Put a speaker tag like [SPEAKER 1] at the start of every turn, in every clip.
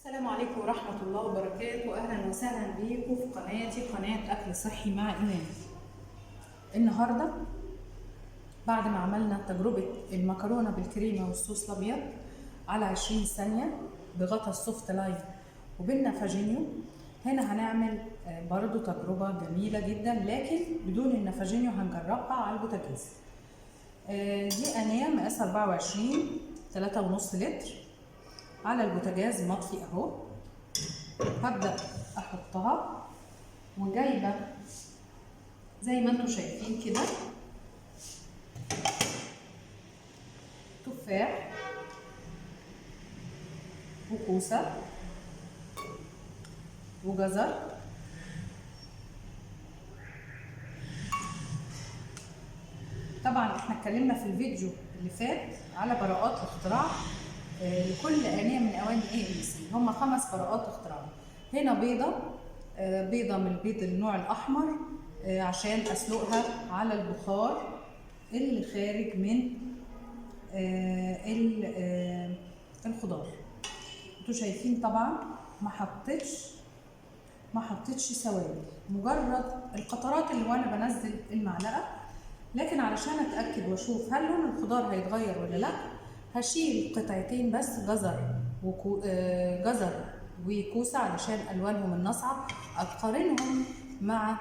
[SPEAKER 1] السلام عليكم ورحمة الله وبركاته. أهلا وسهلا بيكم في قناتي قناة أكل صحي مع إيمان. النهاردة بعد ما عملنا تجربة المكرونة بالكريمة والصوص الأبيض على 20 ثانية بغطا السوفت لاين وبالنافاجينيو، هنا هنعمل برضو تجربة جميلة جدا لكن بدون النافاجينيو، هنجربها على البوتاجاز. دي أنية مقاس 24 3.5 لتر على البوتاجاز مطفي اهو. هبدأ احطها وجايبه زي ما انتم شايفين كده تفاح وكوسه وجزر طبعا احنا اتكلمنا في الفيديو اللي فات على براءات الاختراع لكل آنية من أواني AMC، هم 5 براءات اختراع. هنا بيضة من البيض النوع الأحمر عشان أسلقها على البخار اللي خارج من الخضار. انتوا شايفين طبعا ما حطيتش سوائل، مجرد القطرات اللي وانا بنزل المعلقة. لكن علشان اتأكد واشوف هل لون الخضار هيتغير ولا لا، هشيل قطعتين بس جزر وكوسه علشان الوانهم الناصعه، اقارنهم مع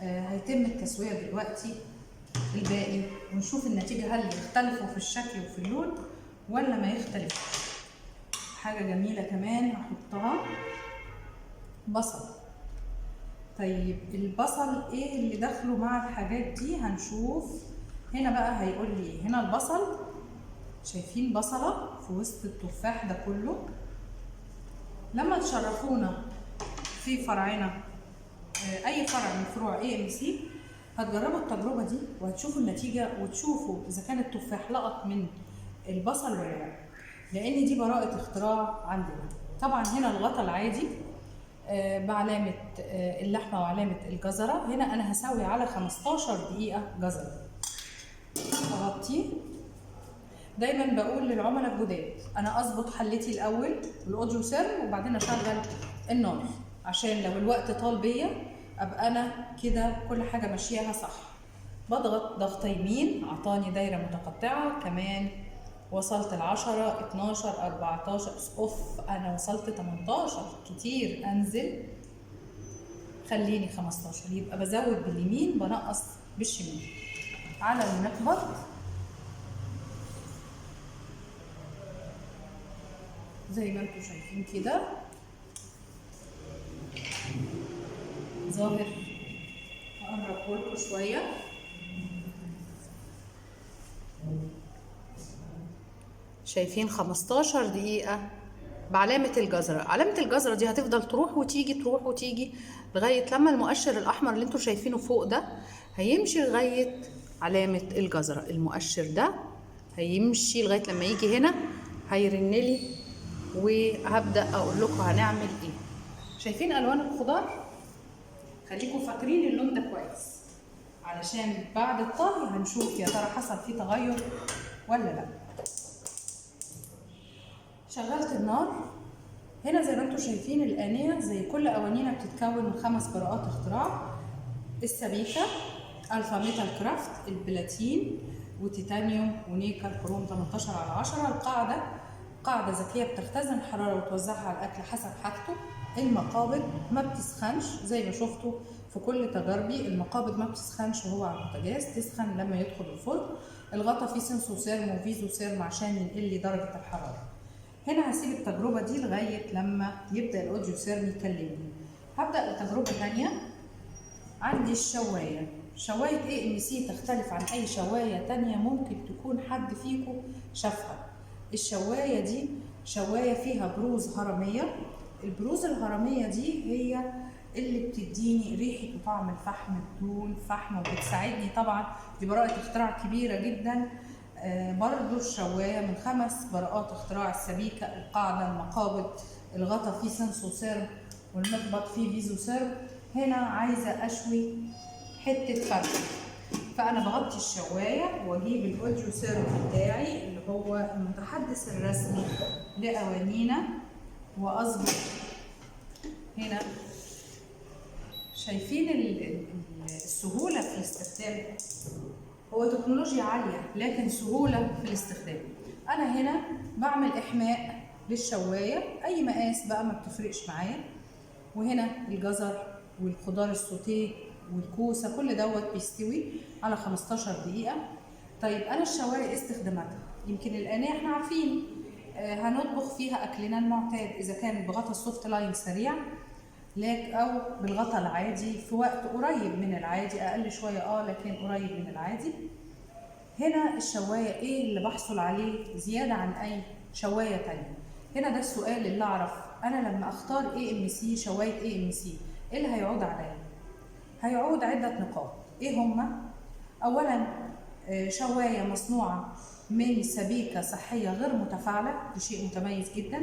[SPEAKER 1] هيتم التسويه دلوقتي الباقي ونشوف النتيجه، هل يختلفوا في الشكل وفي اللون ولا ما يختلفوش. حاجه جميله كمان هحطها بصل. طيب البصل ايه اللي دخله مع الحاجات دي؟ هنشوف. هنا بقى هيقول لي ايه. هنا البصل، شايفين بصلة في وسط التفاح ده كله. لما تشرفونا في فرعنا اي فرع من فروع AMC هتجربوا التجربة دي وهتشوفوا النتيجة وتشوفوا اذا كان التفاح لقط من البصل ولا لا، لان دي براءة اختراع عندنا. طبعا هنا الغطا العادي بعلامة اللحمة وعلامة الجزرة. هنا انا هسوي على 15 دقيقة جزرة. اغطيه. دايما بقول للعملاء الجداد انا اظبط حلتي الاول والاوديو سير وبعدين اشغل النار، عشان لو الوقت طال بيا ابقى انا كده كل حاجه ماشياها صح. بضغط ضغطه يمين، اعطاني دايره متقطعه. كمان وصلت ل 10 12 14 انا وصلت 18 كتير. انزل خليني 15، يبقى بزود باليمين بنقص بالشمال على المقبض. زي ما انتم شايفين كده ظاهر. هقربه لكم شويه. شايفين 15 دقيقه بعلامه الجزره. علامه الجزره دي هتفضل تروح وتيجي لغايه لما المؤشر الاحمر اللي انتم شايفينه فوق ده هيمشي لغايه علامه الجزره. المؤشر ده هيمشي لغايه لما يجي هنا هيرنلي وهبدأ أقول لكم هنعمل إيه. شايفين ألوان الخضار؟ خليكم فاكرين اللون ده كويس علشان بعد الطهي هنشوف يا ترى حصل فيه تغير ولا لا. شغلت النار. هنا زي ما انتم شايفين الآنية زي كل أوانينا بتتكون من 5 براءات اختراع: السبيكة، ألفا ميتال كرافت، البلاتين، وتيتانيوم، ونيكل كروم 18/10. القاعدة قاعدة ذكية بتختزن الحرارة وتوزعها على الأكل حسب حاجته. المقابض ما بتسخنش زي ما شفتوا في كل تجاربي. المقابض ما بتسخنش وهو على البوتاجاز، تسخن لما يدخل الفرن. الغطا فيه سنسو سيرم وفيزو سيرم عشان ينقل لي درجة الحرارة. هنا هسيب التجربة دي لغاية لما يبدأ الأوديو سيرم يكلمني. هبدأ بتجربة ثانية. عندي الشواية. شواية AMC تختلف عن أي شواية تانية ممكن تكون حد فيكم شافها. الشواية دي شواية فيها بروز هرمية. البروز الهرمية دي هي اللي بتديني ريحة وطعم الفحم بدون فحم وبتساعدني. طبعا دي براءة اختراع كبيرة جدا. برضو الشواية من 5 براءات اختراع: السبيكة، القاعدة، المقابض، الغطا فيه سنسو سيرم، والمقبض فيه فيزو سيرم. هنا عايزة أشوي حتة فرخة، فأنا بغطي الشواية وأجيب الأوديو سيرم بتاعي اللي هو المتحدث الرسمي لأوانينا واظبط هنا. شايفين السهولة في الاستخدام؟ هو تكنولوجيا عالية لكن سهولة في الاستخدام. أنا هنا بعمل إحماء للشواية، أي مقاس بقى ما بتفرقش معايا. وهنا الجزر والخضار السوتيه والكوسة كل دوت بيستوي على 15 دقيقة. طيب أنا الشواية استخداماتها، يمكن الآنية احنا عارفين هنطبخ فيها أكلنا المعتاد، إذا كان بغطا السوفت لاين سريع أو بالغطا العادي في وقت قريب من العادي، أقل شوية لكن قريب من العادي. هنا الشواية إيه اللي بحصل عليه زيادة عن أي شواية تانية؟ هنا ده السؤال اللي أعرف أنا لما أختار AMC شواية AMC إيه اللي هيعود عليا؟ هيعود عدة نقاط. إيه هما؟ أولاً شواية مصنوعة من سبيكة صحية غير متفاعلة، ده شيء متميز جدا.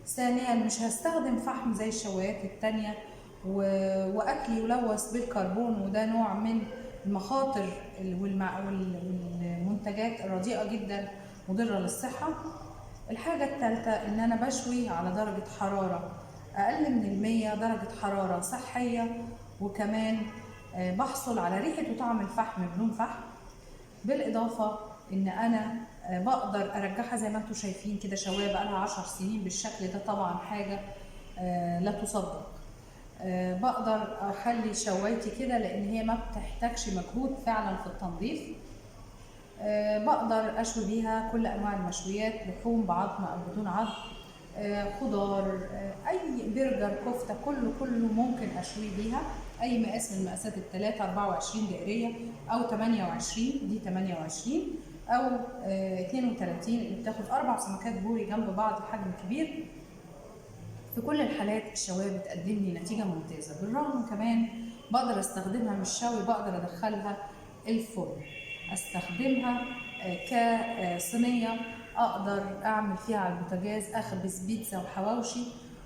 [SPEAKER 1] ثانياً مش هستخدم فحم زي الشوايات التانية وأكلي يلوث بالكربون، وده نوع من المخاطر والمنتجات الرديئة جدا مضرة للصحة. الحاجة الثالثة إن أنا بشوي على درجة حرارة أقل من 100 درجة حرارة صحية، وكمان بحصل على ريحة وطعم الفحم بدون فحم. بالإضافة إن أنا بقدر أرجعها زي ما انتم شايفين كده، شواية بقالها 10 سنين بالشكل ده، طبعا حاجة لا تصدق. بقدر أخلي شوايتي كده لأن هي ما بتحتاجش مجهود فعلا في التنظيف. بقدر أشوي بيها كل أنواع المشويات، لحوم بعظم أو بدون عظم، خضار، أي برجر، كفتة، كله ممكن أشوي بيها. أي مقاس من المقاسات ال3 24 دائرية أو 28، دي 28 أو 32 اللي بتاخد 4 سمكات بوري جنب بعض حجم كبير. في كل الحالات الشواية بتقدم لي نتيجة ممتازة. بالرغم كمان بقدر استخدمها مش شوي، بقدر ادخلها الفرن، استخدمها كصينية، اقدر اعمل فيها على البوتاجاز اخبز بيتزا وحواوشي.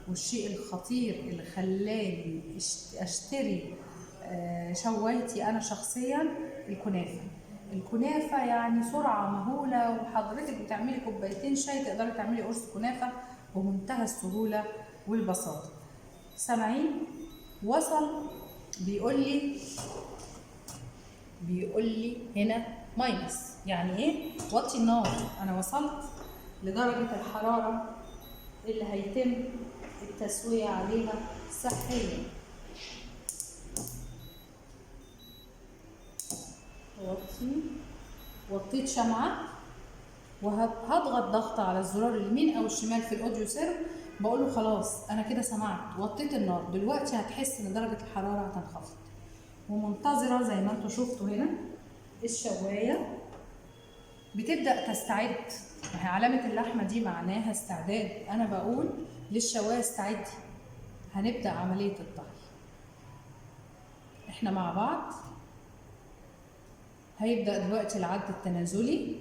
[SPEAKER 1] والشيء الخطير اللي خلاني اشتري شوايتي انا شخصيا الكنافة يعني سرعة مهولة، وحضرتك بتعملي كوبايتين شاي تقدري تعملي قرص كنافة بمنتهى السهولة والبساطة. سامعين؟ وصل بيقول لي هنا ماينس، يعني ايه؟ وطي النار. انا وصلت لدرجة الحرارة اللي هيتم التسوية عليها صحيا. وطيت شمعة وهضغط ضغطة على الزرار اليمين او الشمال في الاوديو سيرف، بقول له خلاص انا كده سمعت، وطيت النار. دلوقتي هتحس ان درجة الحرارة هتنخفض، ومنتظرة زي ما انتوا شفتوا هنا الشواية بتبدأ تستعد. ما هي علامة اللحمة دي معناها استعداد، انا بقول للشواية استعدي، هنبدأ عملية الطهي. احنا مع بعض. هيبدأ دلوقتي العد التنازلي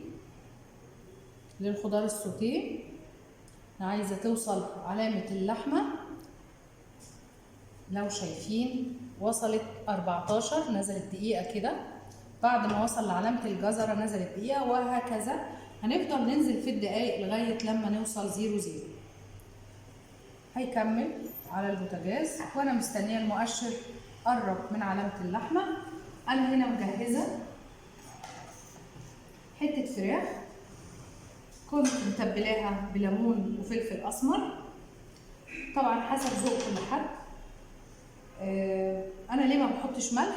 [SPEAKER 1] للخضار السوتيه. انا عايزة توصل علامة اللحمة، لو شايفين وصلت 14، نزلت دقيقة كده. بعد ما وصل لعلامة الجزرة نزلت دقيقة، وهكذا هنفضل ننزل في الدقايق لغاية لما نوصل 00. هيكمل على البوتاجاز وانا مستنية المؤشر قرب من علامة اللحمة. انا هنا مجهزة حتة فراخ كنت متبلاها بليمون وفلفل اسمر، طبعا حسب ذوق كل حد. انا ليه ما بحطش ملح؟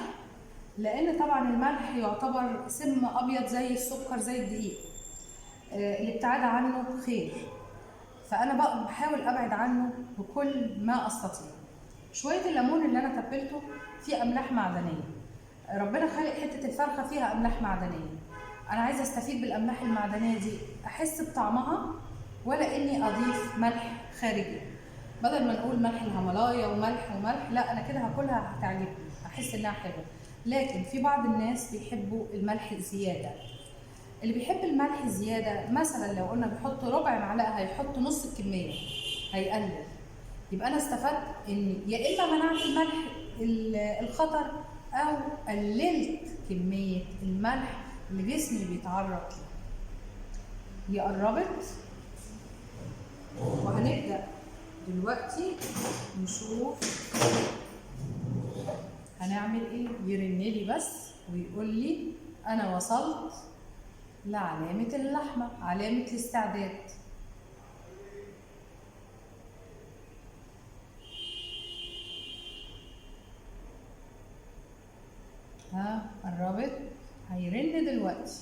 [SPEAKER 1] لان طبعا الملح يعتبر سم ابيض زي السكر زي الدقيق، الابتعاد عنه خير، فانا بحاول ابعد عنه بكل ما استطيع. شويه الليمون اللي انا تبلته فيه املاح معدنيه، ربنا خالق حته الفرخه فيها املاح معدنيه، انا عايزه استفيد بالاملاح المعدنيه دي، احس بطعمها ولا اني اضيف ملح خارجي. بدل ما نقول ملح الهيمالايا وملح، لا انا كده هاكلها هتعجبني، احس انها حلوه. لكن في بعض الناس بيحبوا الملح زياده. اللي بيحب الملح زياده مثلا لو قلنا بيحط ربع معلقه هيحط نص الكميه، هيقلل. يبقى انا استفدت ان يا اما منعت الملح الخطر او قللت كميه الملح اللي جسمي بيتعرض له. دي قربت وهنبدا دلوقتي نشوف هنعمل ايه. يرنلي بس ويقول لي انا وصلت لعلامة اللحمة، علامة الاستعداد. ها قربت، هيرن دلوقتي.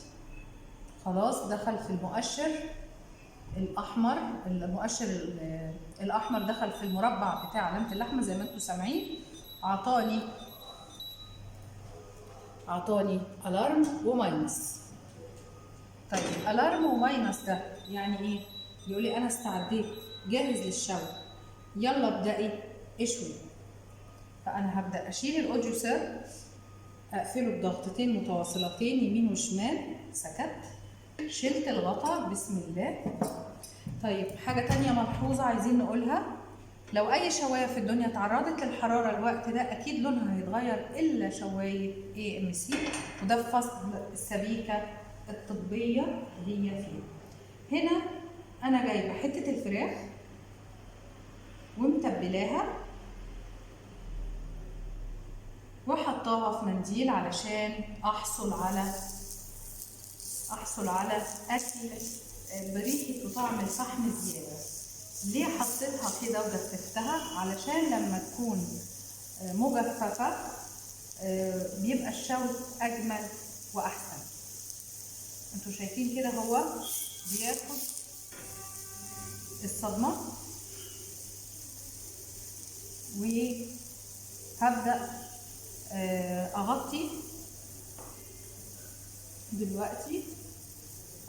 [SPEAKER 1] خلاص دخل في المؤشر الاحمر، المؤشر الاحمر دخل في المربع بتاع علامة اللحمة زي ما انتم سامعين. اعطاني الارم وماينس. طيب الارم وماينس ده يعني ايه؟ يقول لي انا استعديت، جاهز للشوي، يلا ابدأي اشوي. فانا هبدأ اشيل الاوديو سير، اقفله بضغطتين متواصلتين يمين وشمال، سكت، شلت الغطا بسم الله. طيب حاجة تانية ملحوظة عايزين نقولها، لو أي شواية في الدنيا تعرضت للحرارة الوقت ده أكيد لونها هيتغير إلا شواية AMC، وده في فصل السبيكة الطبية اللي هي فيه. هنا أنا جايبة حتة الفراخ ومتبلاها وحطاها في منديل علشان أحصل على أكل بريحة وطعم الفحم زيادة. ليه حطيتها كده وجففتها؟ علشان لما تكون مجففة بيبقى الشوي أجمل وأحسن. انتوا شايفين كده هو بياخد الصدمة. وهبدأ أغطي دلوقتي.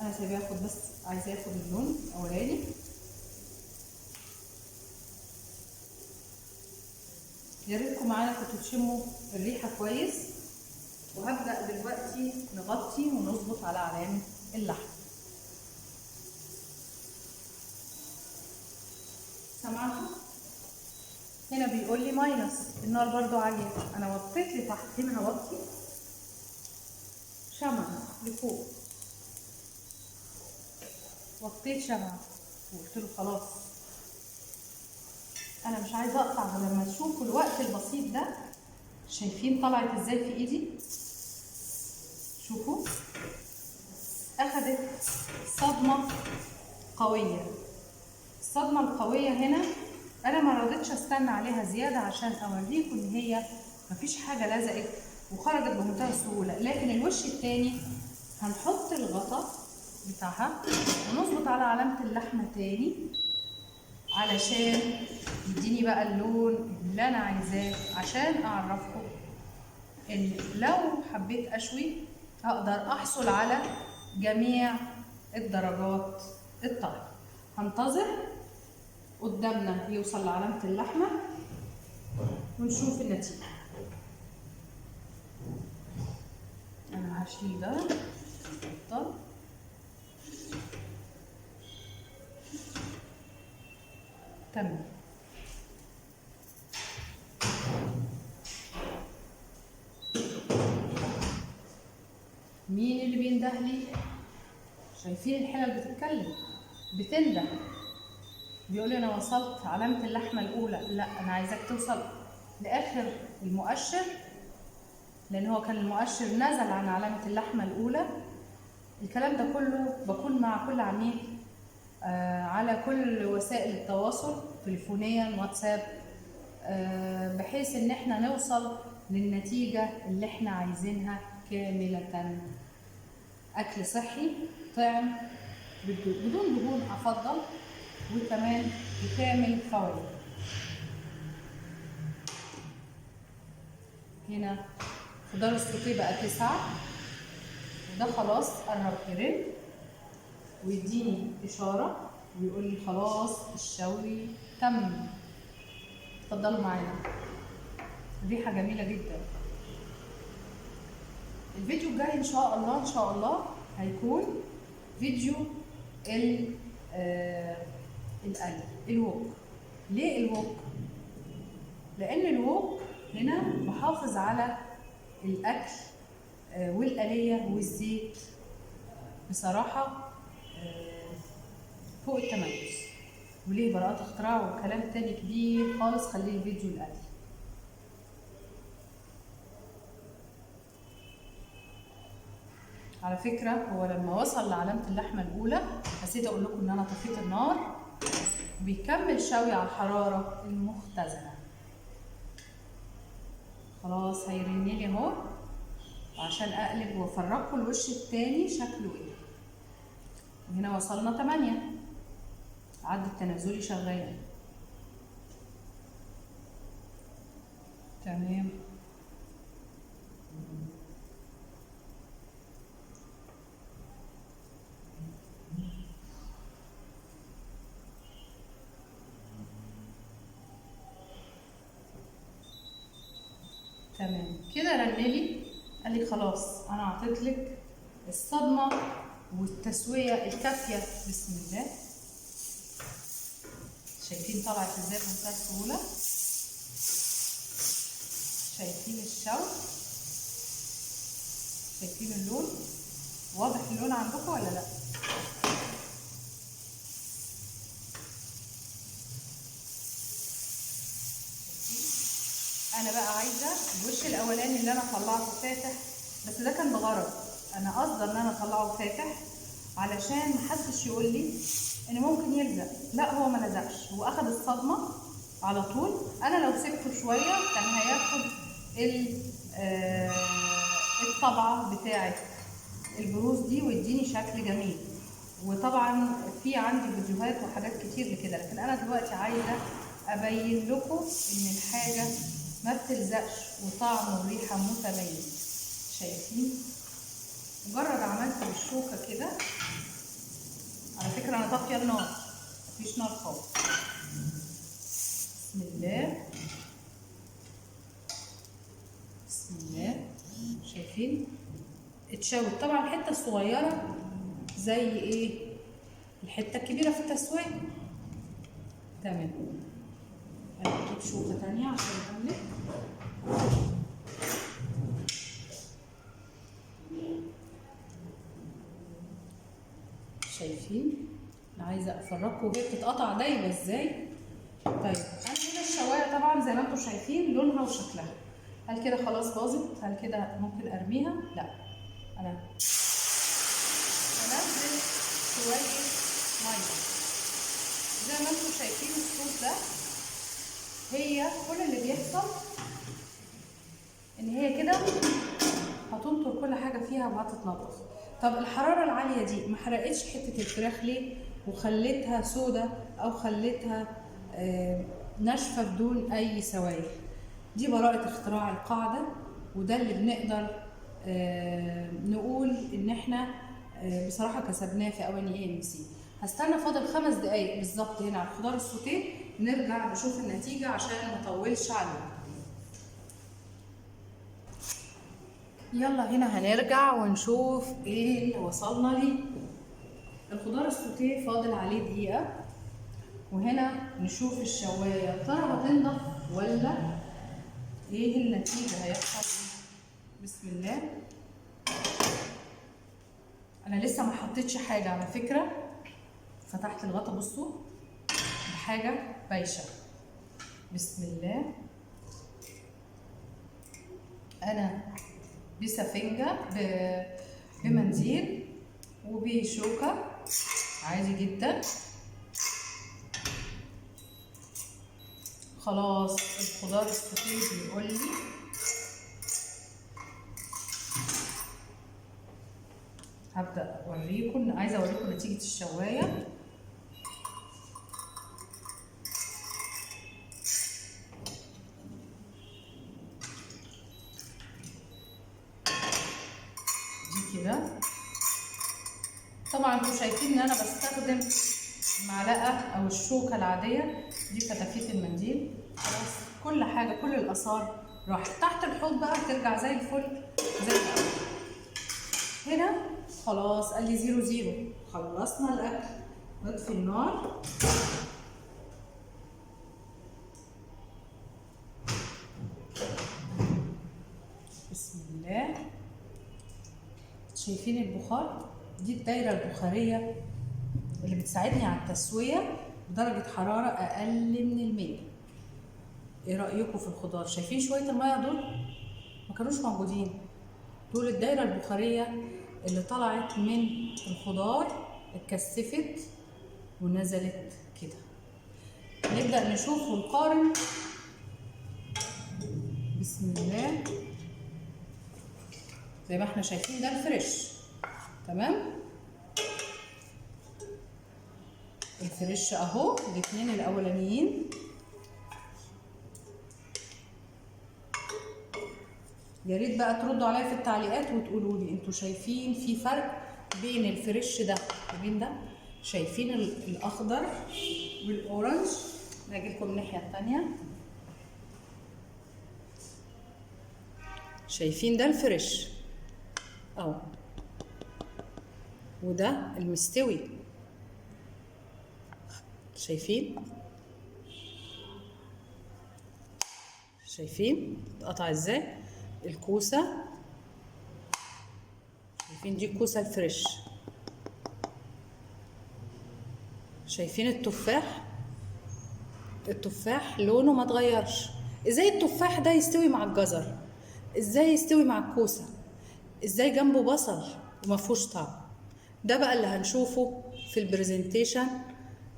[SPEAKER 1] أنا سايباه ياخد، بس عايزاه ياخد اللون الأولاني. يا ريتكم معانا كنتوا تشموا الريحة كويس. وهبدأ دلوقتي نغطي ونظبط على علامة اللحم. سمعتوا؟ هنا بيقول لي ماينس، النار برضو عالية. أنا وطيت لتحت، هنا هوطي شمعة لفوق. وطيت شمعة وقلت له خلاص أنا مش عايزة أقطع غير لما تشوفوا الوقت البسيط ده. شايفين طلعت إزاي في إيدي؟ شوفوا أخدت صدمة قوية. الصدمة القوية هنا أنا ما رضيتش أستنى عليها زيادة عشان أوريكم إن هي مفيش حاجة لزقت وخرجت بمنتهى السهولة. لكن الوش التاني هنحط الغطا بتاعها ونظبط على علامة اللحمة تاني علشان يديني بقى اللون اللي أنا عايزاه، عشان أعرفكم إن لو حبيت أشوي أقدر أحصل على جميع الدرجات الطهي. هنتظر قدامنا يوصل لعلامة اللحمة ونشوف النتيجة. أنا هشيل ده اتفضل. تمام. مين اللي بينده لي؟ شايفين الحلل بتتكلم، بتنده، بيقول لي انا وصلت علامة اللحمة الأولى. لا أنا عايزاك توصل لآخر المؤشر، لأن هو كان المؤشر نزل عن علامة اللحمة الأولى. الكلام ده كله بكون مع كل عميل على كل وسائل التواصل، تليفونيا، واتساب، بحيث ان احنا نوصل للنتيجة اللي احنا عايزينها كاملة. اكل صحي، طعم بدون دهون افضل، وكمان بكامل فوائد. هنا خضار السوتيه بقى 9، وده خلاص قرب يرن ويديني اشاره ويقول لي خلاص الشوي تم. اتفضلوا معانا. الريحه جميله جدا. الفيديو الجاي ان شاء الله هيكون فيديو القلي، الوok. ليه الوok؟ لان الوok هنا بحافظ على الاكل والقليه والزيت بصراحه فوق التميز. وليه براءات اختراع وكلام تاني كبير خالص، خليه الفيديو الأقل. على فكرة هو لما وصل لعلامة اللحمة الأولى نسيت أقول لكم إن أنا طفيت النار، بيكمل شوي على الحرارة المختزنة. خلاص هيرن لي اهو، عشان اقلب وافرجكم الوش التاني شكله ايه. وهنا وصلنا 8، عد التنازلي شغال تمام. تمام كده رنلي، قال لي خلاص انا اعطيت لك الصدمه والتسويه الكافيه. بسم الله. شايفين طلعت ازاي بمنتهى السهوله؟ شايفين الشوك؟ شايفين اللون؟ واضح اللون عندكم ولا لا؟ انا بقى عايزه الوش الاولاني اللي انا طلعته فاتح، بس ده كان بغرض، انا قصدي ان انا اطلعه فاتح علشان محدش يقول لي ان ممكن يلزق. لا هو ما لزقش، هو اخد الصدمه على طول. انا لو سبته شويه كان هياخد الطبعه بتاعه البروز دي ويديني شكل جميل. وطبعا في عندي فيديوهات وحاجات كتير لكده، لكن انا دلوقتي عايزه ابين لكم ان الحاجه ما بتلزقش وطعم وريحه متميز. شايفين؟ مجرد عملت بالشوكه كده، على فكره انا طافيه النار، مفيش نار خالص. بسم الله بسم الله. شايفين؟ اتشوت. طبعا الحته الصغيره زي ايه؟ الحته الكبيره في التسويه. تمام. هنجيب شوكه تانيه عشان اقلب. شايفين؟ انا عايزه افرجكم وهي بتتقطع دايبه ازاي. طيب انا هنا الشوايه طبعا زي ما انتم شايفين لونها وشكلها. هل كده خلاص باظت؟ هل كده ممكن ارميها؟ لا. انا هنزل شويه ميه زي ما انتم شايفين الصوص ده. هي كل اللي بيحصل ان هي كده هتنطر كل حاجه فيها وهتتنضف. طب الحراره العاليه دي ما حرقتش حته الفراخ ليه وخلتها سودة او خلتها ناشفه بدون اي سوائل؟ دي براءه اختراع القاعده، وده اللي بنقدر نقول ان احنا بصراحه كسبناه في اواني AMC. هستنى فاضل 5 دقايق بالظبط هنا على الخضار السوتيه، نرجع نشوف النتيجه عشان ما اطولش عليكم. يلا هنا هنرجع ونشوف ايه اللي وصلنا ليه. الخضار السوتيه فاضل عليه دقيقة، وهنا نشوف الشواية يا ترى هتنضف ولا ايه النتيجة هيحصل ايه. بسم الله. انا لسه ما حطيتش حاجة على فكرة، فتحت الغطا بصوا بحاجة بايشة. بسم الله. انا بسفنجة بمنديل وبشوكة عادي جدا. خلاص الخضار السوتيه بيقول لي هبدأ اوريكم، عايزة اوريكم نتيجة الشواية. كده طبعا انتوا شايفين ان انا بستخدم المعلقه او الشوكه العاديه دي فتافيت المنديل. خلاص كل حاجه كل الاثار راحت تحت الحوض بقى، ترجع زي الفل زي الاول. هنا خلاص قال لي 0-0، خلصنا الاكل. نطفي النار. بسم الله. شايفين البخار؟ دي الدايره البخاريه اللي بتساعدني على التسويه درجة حرارة أقل من 100. إيه رأيكم في الخضار؟ شايفين شوية المية دول؟ ما كانوش موجودين، دول الدايرة البخارية اللي طلعت من الخضار، اتكثفت ونزلت كده. نبدأ نشوف ونقارن. بسم الله. زي ما احنا شايفين ده الفريش، تمام؟ الفريش اهو، الاتنين الاولانيين. يا ريت بقى تردوا عليا في التعليقات وتقولوا لي انتوا شايفين في فرق بين الفريش ده وبين ده؟ شايفين الاخضر والاورنج؟ نجي لكم الناحيه الثانيه. شايفين ده الفريش اهو، وده المستوي. شايفين اتقطع ازاي الكوسه؟ شايفين دي الكوسه الفريش. شايفين التفاح لونه ما اتغيرش. ازاي التفاح ده يستوي مع الجزر؟ ازاي يستوي مع الكوسه؟ ازاي جنبه بصل وما فيهوش طعم؟ ده بقى اللي هنشوفه في البرزنتيشن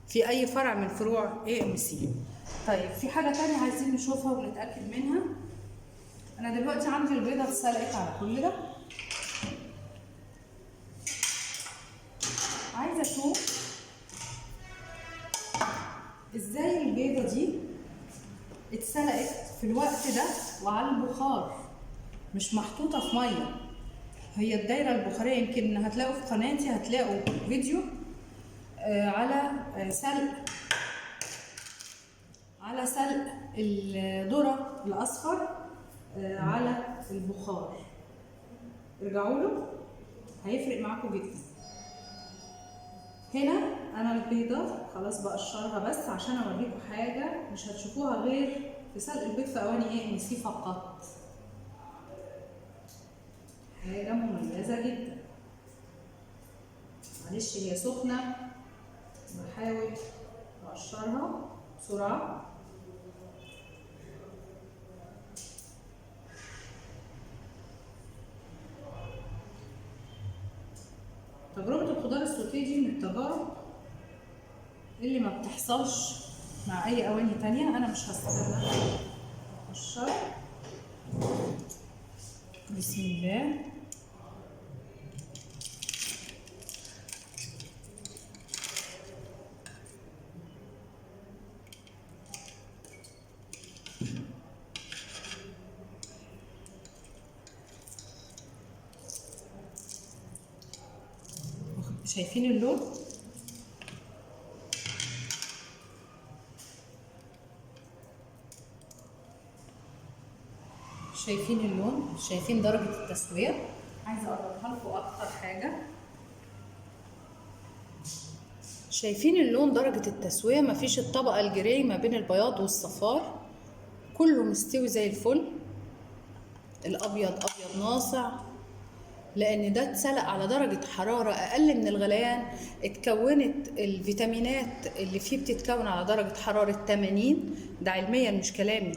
[SPEAKER 1] في اي فرع من فروع AMC. طيب في حاجه تانية عايزين نشوفها ونتاكد منها. انا دلوقتي عندي البيضه اتسلقت على كل ده. عايزه اشوف ازاي البيضه دي اتسلقت في الوقت ده وعلى البخار، مش محطوطه في ميه. هي الدايره البخاريه يمكن هتلاقوا في قناتي، هتلاقوا فيديو على سلق الذره الاصفر على البخار. ارجعوا له هيفرق معاكم جدا. هنا انا البيضه خلاص بقشرها بس عشان اوريكم حاجه مش هتشوفوها غير في سلق البيض في اواني AMC فقط. حاجه مميزه جدا. معلش هي سخنه، بحاول اقشرها بسرعه. تجربة الخضار السوتيه دي من التجارب اللي ما بتحصلش مع أي أواني تانية. أنا مش هستخدمها. أقشر. بسم الله. شايفين اللون؟ شايفين اللون؟ شايفين درجة التسوية؟ عايزة أقربها لكم أكتر حاجة. شايفين اللون؟ درجة التسوية، مفيش الطبقة الجراي ما بين البياض والصفار، كله مستوي زي الفل. الأبيض أبيض ناصع، لأن ده اتسلق على درجة حرارة أقل من الغليان. اتكونت الفيتامينات اللي فيه بتتكون على درجة حرارة 80، ده علميا مش كلامي،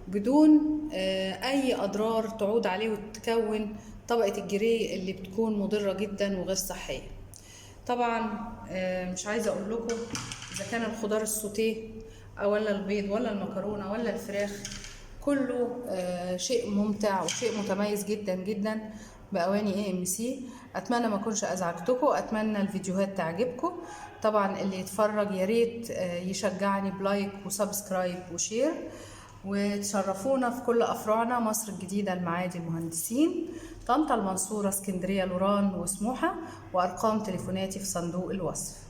[SPEAKER 1] بدون أي أضرار تعود عليه وتكون طبقة الجري اللي بتكون مضرة جدا وغير صحية. طبعا مش عايزة أقول لكم إذا كان الخضار السوتيه ولا البيض ولا المكرونة ولا الفراخ، كله شيء ممتع وشيء متميز جدا جدا بأواني AMC. أتمنى ما أكونش أزعجتكم، أتمنى الفيديوهات تعجبكم. طبعا اللي يتفرج يا ريت يشجعني بلايك وسبسكرايب وشير، وتشرفونا في كل أفرعنا: مصر الجديدة، المعادي، المهندسين، طنطا، المنصورة، اسكندرية، لوران وسموحة. وأرقام تليفوناتي في صندوق الوصف.